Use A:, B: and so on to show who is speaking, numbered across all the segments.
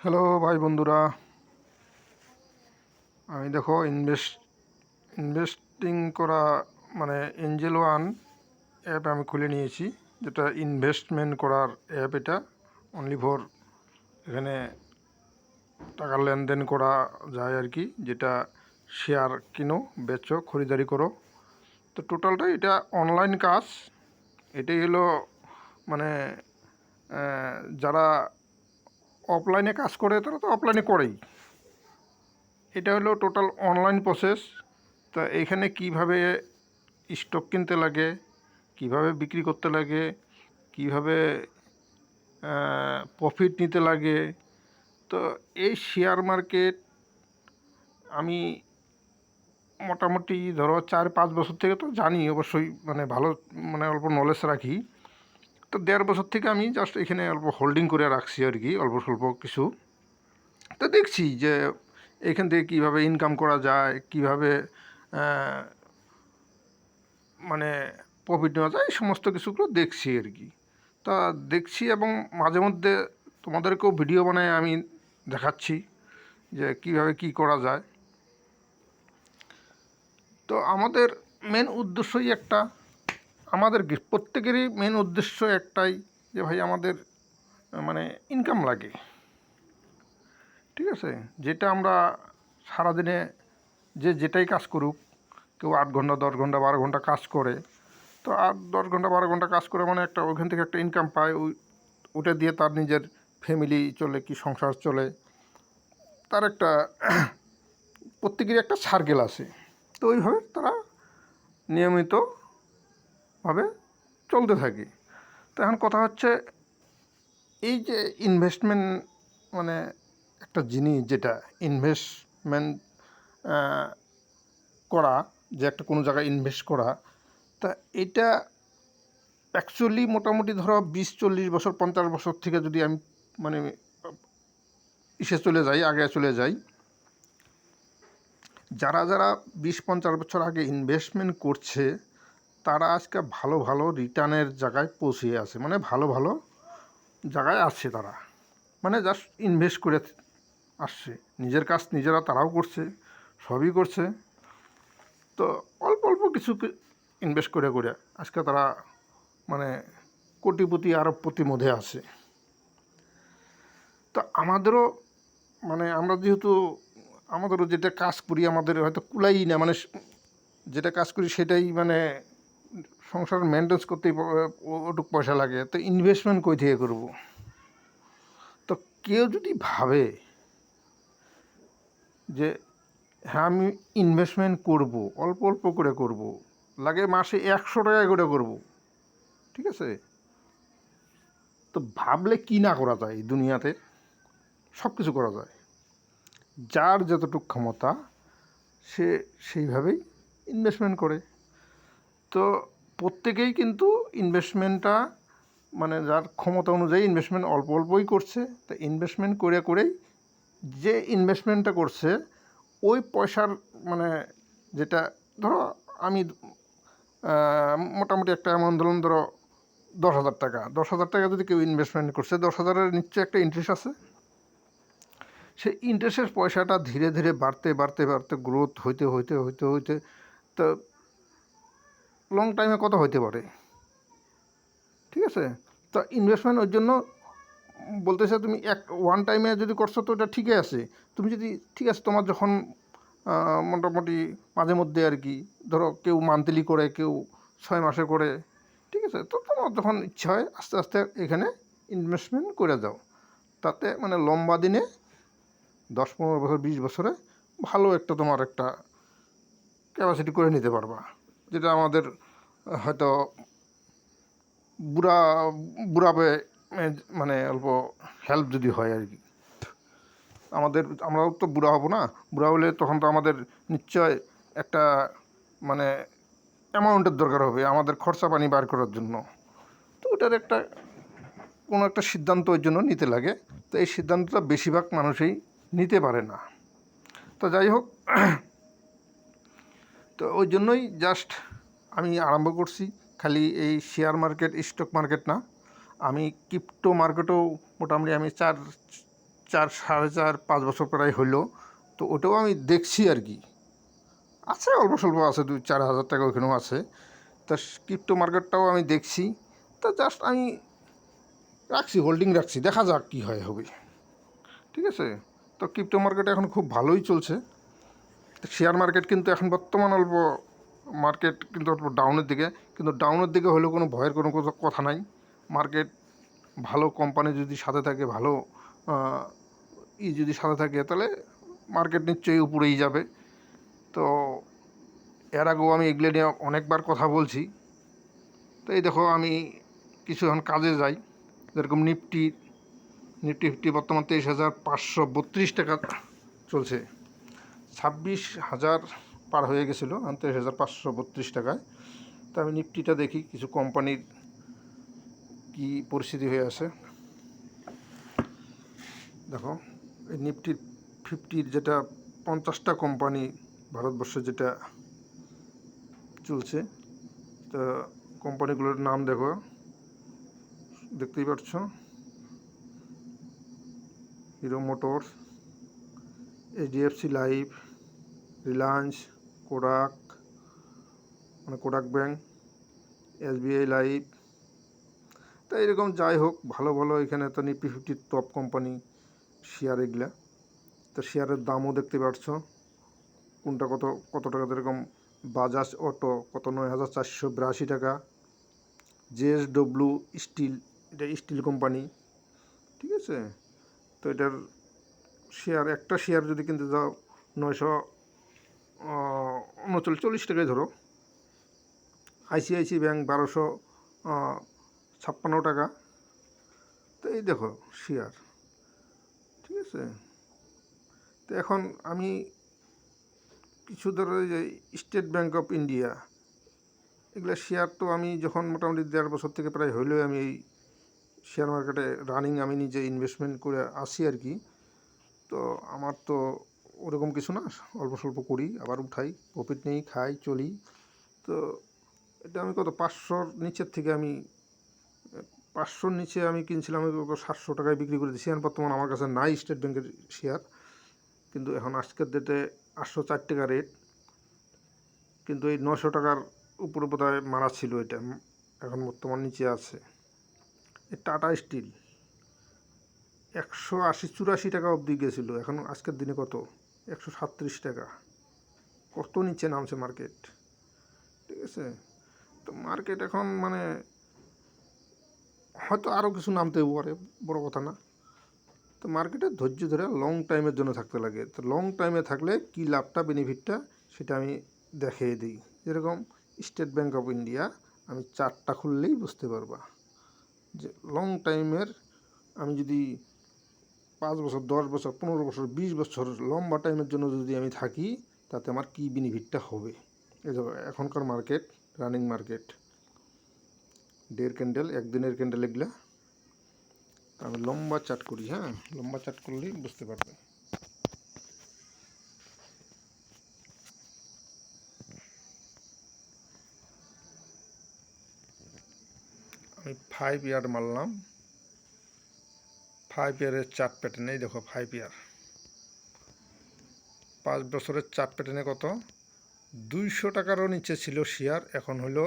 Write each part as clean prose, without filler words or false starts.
A: Hello ভাই বন্ধুরা, আমি দেখো ইনভেস্টিং করা মানে এঞ্জেল ওয়ান অ্যাপ আমি খুলে নিয়েছি, যেটা ইনভেস্টমেন্ট করার অ্যাপ। এটা অনলি ফর এখানে টাকা লেনদেন করা যায় আর কি, যেটা শেয়ার কিনো, বেচো, খরিদারি করো। তো টোটালটা এটা অনলাইন কাজ। এটাই হলো মানে যারা অফলাইনে কাজ করে তারা তো অফলাইনে করেই। এটা হলো টোটাল অনলাইন প্রসেস। তা এইখানে কিভাবে স্টক কিনতে লাগে, কিভাবে বিক্রি করতে লাগে, কিভাবে প্রফিট নিতে লাগে। তো এই শেয়ার মার্কেট আমি মোটামুটি ধরো 4-5 বছর থেকে তো জানি, অবশ্যই মানে ভালো মানে অল্প নলেজ রাখি। তো 1.5 বছর থেকে আমি জাস্ট এখানে অল্প হোল্ডিং করে রাখছি আর কি, অল্প স্বল্প কিছু। তো দেখছি যে এখান থেকে কীভাবে ইনকাম করা যায়, কীভাবে মানে প্রফিট নেওয়া যায়, এই সমস্ত কিছুগুলো দেখছি আর কি। তা দেখছি এবং মাঝে মধ্যে তোমাদেরকেও ভিডিও বানায় আমি দেখাচ্ছি যে কীভাবে কী করা যায়। তো আমাদের মেন উদ্দেশ্যই একটা, আমাদের প্রত্যেকেরই মেন উদ্দেশ্য একটাই, যে ভাই আমাদের মানে ইনকাম লাগে, ঠিক আছে। যেটা আমরা সারাদিনে যেটাই কাজ করুক, কেউ 8 ঘন্টা 10 ঘন্টা 12 ঘন্টা কাজ করে, তো 8-10 ঘন্টা 12 ঘন্টা কাজ করে মানে একটা ওইখান থেকে একটা ইনকাম পায়, ওটা দিয়ে তার নিজের ফ্যামিলি চলে, কি সংসার চলে, তার একটা প্রত্যেকেরই একটা সার্কেল আছে। তো ওইভাবে তারা নিয়মিতভাবে চলতে থাকে। তো এখন কথা হচ্ছে, এই যে ইনভেস্টমেন্ট মানে একটা জিনিস, যেটা ইনভেস্টমেন্ট করা, যে একটা কোনো জায়গায় ইনভেস্ট করা, তা এটা অ্যাকচুয়ালি মোটামুটি ধরো 20-40 বছর 50 বছর থেকে যদি আমি মানে চলে যাই, আগে চলে যাই, যারা যারা 20-50 বছর আগে ইনভেস্টমেন্ট করছে, তারা আজকে ভালো ভালো রিটার্নের জায়গায় পৌঁছে আছে, মানে ভালো ভালো জায়গায় আসছে তারা, মানে জাস্ট ইনভেস্ট করে আসছে, নিজের কাজ নিজেরা তারাও করছে, সবই করছে। তো অল্প অল্প কিছু ইনভেস্ট করে করে আজকে তারা মানে কোটিপতি আরবপতির মধ্যে আছে। তো আমাদেরও মানে আমরা যেহেতু আমাদেরও যেটা কাজ করি আমাদের হয়তো কুলাই না, মানে যেটা কাজ করি সেটাই মানে সংসার মেনটেন্স করতেই ওটুক পয়সা লাগে। তো ইনভেস্টমেন্ট কই থেকে করব? তো কেউ যদি ভাবে যে হ্যাঁ আমি ইনভেস্টমেন্ট করব, অল্প অল্প করে করব, লাগে মাসে 100 টাকা করে করব, ঠিক আছে, তো ভাবলে কি না করা যায়? এই দুনিয়াতে সব কিছু করা যায়। যার যতটুকু ক্ষমতা সে সেইভাবেই ইনভেস্টমেন্ট করে। তো প্রত্যেকেই কিন্তু ইনভেস্টমেন্টটা মানে যার ক্ষমতা অনুযায়ী ইনভেস্টমেন্ট অল্প অল্পই করছে। তা ইনভেস্টমেন্ট করে করেই যে ইনভেস্টমেন্টটা করছে ওই পয়সার মানে যেটা ধরো আমি মোটামুটি একটা অ্যামাউন্ট ধরুন, ধরো 10,000 টাকা। 10,000 টাকা যদি কেউ ইনভেস্টমেন্ট করছে, 10,000-এর নিশ্চয়ই একটা ইন্টারেস্ট আছে। সেই ইন্টারেস্টের পয়সাটা ধীরে ধীরে বাড়তে বাড়তে বাড়তে গ্রোথ হইতে হইতে হইতে হইতে তো লং টাইমে কত হইতে পারে, ঠিক আছে। তো ইনভেস্টমেন্ট ওই জন্য বলতেছে, তুমি ওয়ান টাইমে যদি করছো তো ওটা ঠিকই আছে। তুমি যদি ঠিক আছে, তোমার যখন মোটামুটি মাঝে মধ্যে আর কি, ধরো কেউ মান্থলি করে, কেউ 6 মাসে করে, ঠিক আছে, তো তোমার যখন ইচ্ছা হয় আস্তে আস্তে এখানে ইনভেস্টমেন্ট করে দাও। তাতে মানে লম্বা দিনে 10-15 বছর 20 বছরে ভালো একটা তোমার একটা ক্যাপাসিটি করে নিতে পারবা, যেটা আমাদের হয়তো বুড়া বুড়াবে মানে অল্প হেল্প যদি হয় আর কি। আমরাও তো বুড়া হব না, বুড়া হলে তখন তো আমাদের নিশ্চয় একটা মানে অ্যামাউন্টের দরকার হবে আমাদের খরচা পানি বার করার জন্য। তো ওটার একটা কোনো একটা সিদ্ধান্ত ওই জন্য নিতে লাগে। তো এই সিদ্ধান্তটা বেশিরভাগ মানুষই নিতে পারে না। তো যাই হোক, তো ওই জন্যই জাস্ট আমি আরম্ভ করছি। খালি এই শেয়ার মার্কেট, স্টক মার্কেট না, আমি ক্রিপ্টো মার্কেটেও মোটামুটি আমি 4 সাড়ে 4 5 বছর প্রায় হইলো। তো ওটাও আমি দেখছি আর কি, আছে অল্প স্বল্প আছে, 2-4 হাজার টাকা ওইখানেও আছে। তা ক্রিপ্টো মার্কেটটাও আমি দেখছি। তা জাস্ট আমি রাখছি, হোল্ডিং রাখছি, দেখা যাক কী হয় হবে। ঠিক আছে, তো ক্রিপ্টো মার্কেট এখন খুব ভালোই চলছে। শেয়ার মার্কেট কিন্তু এখন বর্তমান মার্কেট কিন্তু অল্প ডাউনের দিকে, কিন্তু ডাউনের দিকে হলেও কোনো ভয়ের কোনো কথা নাই। মার্কেট ভালো কোম্পানি যদি সাথে থাকে, ভালো যদি সাথে থাকে, তাহলে মার্কেট নিশ্চয়ই উপরেই যাবে। তো এর আগেও আমি এগুলো নিয়ে অনেকবার কথা বলছি। তো এই দেখো, আমি কিছু এখন কাজে যাই, যেরকম নিফটি 50 বর্তমান 23,532 টাকা চলছে। 26,000 পার হয়ে গেছিলো, 23,532 টাকায়। তো আমি নিফটিটা দেখি কিছু কোম্পানির কি পরিস্থিতি হয়ে আছে। দেখো, এই নিফটি 50 যেটা 50টা কোম্পানি ভারতবর্ষে যেটা চলছে, তো কোম্পানিগুলোর নাম দেখো, দেখতেই পাচ্ছ, hero motors, HDFC life, Reliance, Kodak মানে কোডাক ব্যাংক, এসবিআই লাইফ। তা এরকম যাই হোক, ভালো ভালো এখানে তো নিফটি 50 টপ কোম্পানি শেয়ার এগুলা। তো শেয়ারের দামও দেখতে পাচ্ছ, কোনটা কত কত টাকা। এরকম বাজাজ অটো কত 9,482 টাকা। জেএসডব্লিউ স্টিল, এটা স্টিল কোম্পানি। ঠিক আছে, তো এটার শেয়ার, একটা শেয়ার যদি কিনতে যাও 939 টাকায় ধরো। আইসিআইসি ব্যাংক 1256 টাকা। তো এই দেখো শেয়ার। ঠিক আছে, তো এখন আমি কিছু ধরো যে স্টেট ব্যাংক অফ ইন্ডিয়া, এগুলো শেয়ার তো আমি যখন মোটামুটি 1.5 বছর থেকে প্রায় হইলেও আমি এই শেয়ার মার্কেটে রানিং আমি নিজে ইনভেস্টমেন্ট করে আসি আর কি। তো আমার তো ওরকম কিছু না, অল্প স্বল্প করি, আবার উঠাই, প্রফিট নেই, খাই, চলি। তো এটা আমি কত 500-র নিচের থেকে আমি 500-র নিচে আমি কিনছিলাম, আমি 700 টাকায় বিক্রি করে দিচ্ছি। এখন বর্তমান আমার কাছে নাই স্টেট ব্যাংকের শেয়ার, কিন্তু এখন আজকের ডেটে 804 টাকা রেট। কিন্তু এই 900 টাকার উপরে বোধহয় মারা ছিল এটা, এখন বর্তমান নিচে আছে। এই টাটা স্টিল 180-84 টাকা অবধি গেছিলো, এখন আজকের দিনে কত 137 টাকা। কত নিচে নামছে মার্কেট। ঠিক আছে, তো মার্কেট এখন মানে হয়তো আরও কিছু নামতেও পারে, বড় কথা না। তো মার্কেটে ধৈর্য ধরে লং টাইমের জন্য থাকতে লাগে। তো লং টাইমে থাকলে কী লাভটা, বেনিফিটটা, সেটা আমি দেখিয়ে দিই। যেরকম স্টেট ব্যাংক অফ ইন্ডিয়া, আমি চার্টটা খুললেই বুঝতে পারবা যে লং টাইমের, আমি যদি 5 বছর, 10 বছর, 15 বছর, 20 বছর লম্বা টাইমের জন্য যদি আমি থাকি, তাতে আমার কী বেনিফিটটা হবে। এই দেখো এখনকার মার্কেট, রানিং মার্কেট, 1.5 ক্যান্ডেল, একদিনের ক্যান্ডেল এগুলা। আমি লম্বা চার্ট করি, হ্যাঁ, লম্বা চার্ট করলেই বুঝতে পারবে। আমি 5 ইয়ার মারলাম, 5 ইয়ারের চার্ট প্যাটার্ন। এই দেখো 5 ইয়ার, 5 বছরের চার্ট প্যাটার্নে কত 200 টাকারও নিচে ছিল শেয়ার, এখন হলো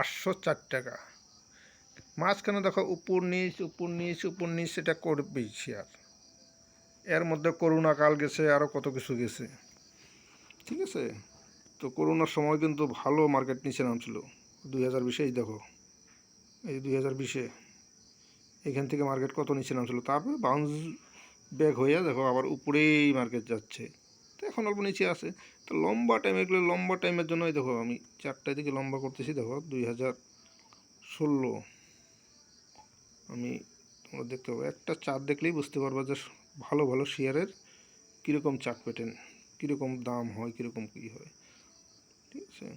A: 804 টাকা। মাঝখানে দেখো উপর নিচ উপর নিচ উপর নিচ, এটা করবেই শেয়ার। এর মধ্যে করোনা কাল গেছে, আরও কত কিছু গেছে। ঠিক আছে, তো করোনার সময় কিন্তু ভালো মার্কেট নিচে নামছিল 2020-এ। এই দেখো, এই 2020-এ এখান থেকে মার্কেট কত নিচে নামছিল, তারপরে বাউন্স ব্যাক হয়ে দেখো আবার উপরেই মার্কেট যাচ্ছে। তো এখন অল্প নিচে আছে। তো লম্বা টাইম, এগুলো লম্বা টাইমের জন্য। দেখো আমি চারটায় দিকে লম্বা করতেছি, দেখো 2016 আমি, তোমরা দেখতে পাবো, একটা চার্ট দেখলেই বুঝতে পারবা যে ভালো ভালো শেয়ারের কীরকম চার্ট প্যাটার্ন, কীরকম দাম হয়, কীরকম কী হয়। ঠিক আছে,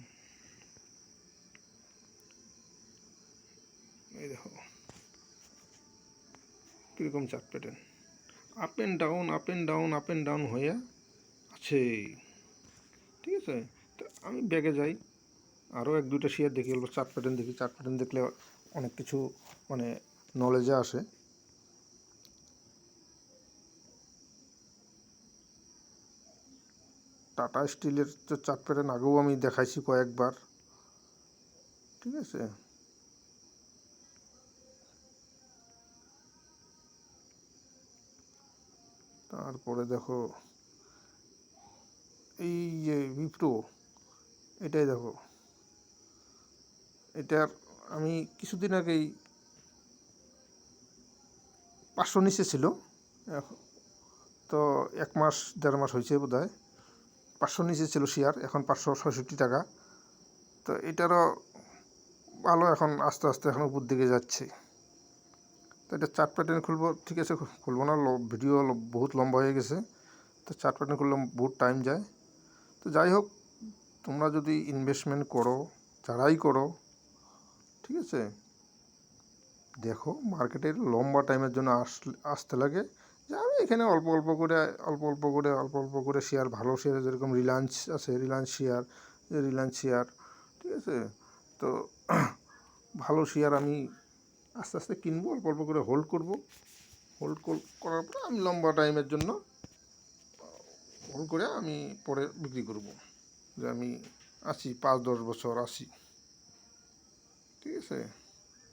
A: এই দেখো কীরকম chart pattern, up and down, up and down, up and down হয়ে আছে। ঠিক আছে, তো আমি ব্যাগে যাই, আরও 1-2টা শেয়ার দেখি, অল্প চার্ট প্যাটার্ন দেখি। চার্ট প্যাটার্ন দেখলে অনেক কিছু মানে নলেজে আসে। টাটা স্টিলের তো চার্ট প্যাটার্ন আগেও আমি দেখাইছি কয়েকবার, ঠিক আছে। তারপরে দেখো এই যে উইপ্রো, এটাই দেখো, এটার আমি কিছুদিন আগেই 500 নিচে ছিল, তো 1 মাস 1.5 মাস হয়েছে বোধ হয়, 500 নিচে ছিল শেয়ার, এখন 566 টাকা। তো এটারও ভালো, এখন আস্তে আস্তে এখন উপর দিকে যাচ্ছে। তো এটা চার্ট প্যাটার্ন খুলবো, ঠিক আছে, খুলবো না, ভিডিও বহুত লম্বা হয়ে গেছে, তো চার্ট প্যাটার্ন খুললে বহুত টাইম যায়। তো যাই হোক, তোমরা যদি ইনভেস্টমেন্ট করো, যারাই করো, ঠিক আছে, দেখো মার্কেটের লম্বা টাইমের জন্য আসতে লাগে, যে আমি এখানে অল্প অল্প করে শেয়ার, ভালো শেয়ার যেরকম রিলায়েন্স আছে, রিলায়েন্স শেয়ার, ঠিক আছে, তো ভালো শেয়ার আমি আস্তে আস্তে কিনবো, অল্প করে হোল্ড করবো, করার পরে আমি লম্বা টাইমের জন্য হোল্ড করে আমি পরে বিক্রি করব, যে আমি 5-10 বছর আসি, ঠিক আছে।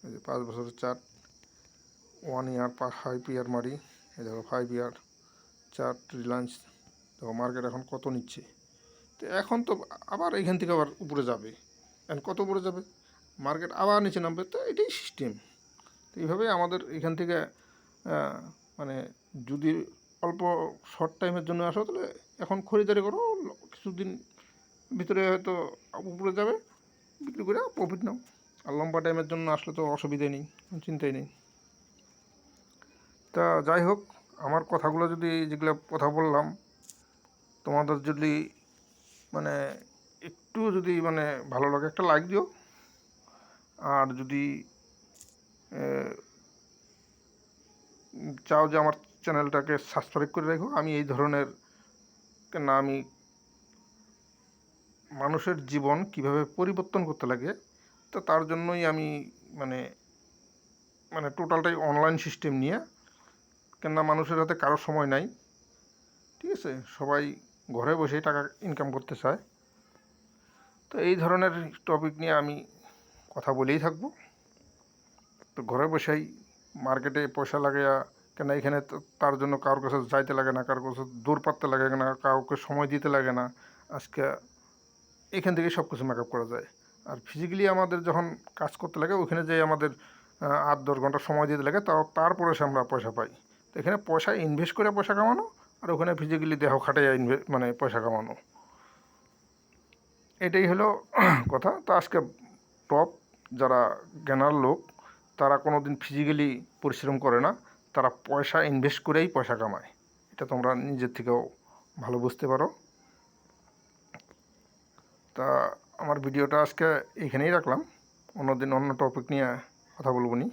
A: এই যে 5 বছরের চার্ট, 1 ইয়ার 5 ইয়ার মারি, এই দেখো 5 ইয়ার চার্ট রিলায়েন্স, দেখো মার্কেট এখন কত নিচ্ছে। তো এখন তো আবার এখান থেকে আবার উপরে যাবে, এখন কত উপরে যাবে, মার্কেট আবার নিচে নামবে, তো এটাই সিস্টেম। তো এইভাবে আমাদের এখান থেকে মানে যদি অল্প শর্ট টাইমের জন্য আসো, তাহলে এখন খরিদারি করো, কিছুদিন ভিতরে হয়তো উপরে যাবে, বিক্রি করে প্রফিট নাও। আর লম্বা টাইমের জন্য আসলে তো অসুবিধাই নেই, চিন্তাই নেই। তা যাই হোক, আমার কথাগুলো যদি, যেগুলো কথা বললাম, তোমাদের যদি মানে একটু যদি মানে ভালো লাগে, একটা লাইক দিও। আর যদি চাও যে আমার চ্যানেলটাকে সাবস্ক্রাইব করে রাখো, আমি এই ধরনের, কেন আমি মানুষের জীবন কিভাবে পরিবর্তন করতে লাগে, তো তার জন্যই আমি মানে মানে টোটালটাই অনলাইন সিস্টেম নিয়ে, কেননা মানুষের হাতে কারো সময় নাই, ঠিক আছে, সবাই ঘরে বসেই টাকা ইনকাম করতে চায়। তো এই ধরনের টপিক নিয়ে আমি কথা বলেই থাকবো। তো ঘরে বসেই মার্কেটে পয়সা লাগাইয়া, কেন এখানে তার জন্য কারোর কাছে যাইতে লাগে না, কারোর কাছে দূর পাততে লাগে না, কাউকে সময় দিতে লাগে না। আজকে এখান থেকে সব কিছু মেকআপ করা যায়। আর ফিজিক্যালি আমাদের যখন কাজ করতে লাগে, ওখানে যেয়ে আমাদের 8-10 ঘন্টা সময় দিতে লাগে, তারপরে সে আমরা পয়সা পাই। তো এখানে পয়সা ইনভেস্ট করে পয়সা কামানো, আর ওখানে ফিজিক্যালি দেহ খাটাইয়া মানে পয়সা কামানো, এটাই হলো কথা। তো আজকে টপ যারা জ্ঞানার লোক, তারা কোনো দিন ফিজিক্যালি পরিশ্রম করে না, তারা পয়সা ইনভেস্ট করেই পয়সা কামায়। এটা তোমরা নিজের থেকেও ভালো বুঝতে পারো। তা আমার ভিডিওটা আজকে এইখানেই রাখলাম, অন্যদিন অন্য টপিক নিয়ে কথা বলবো নি।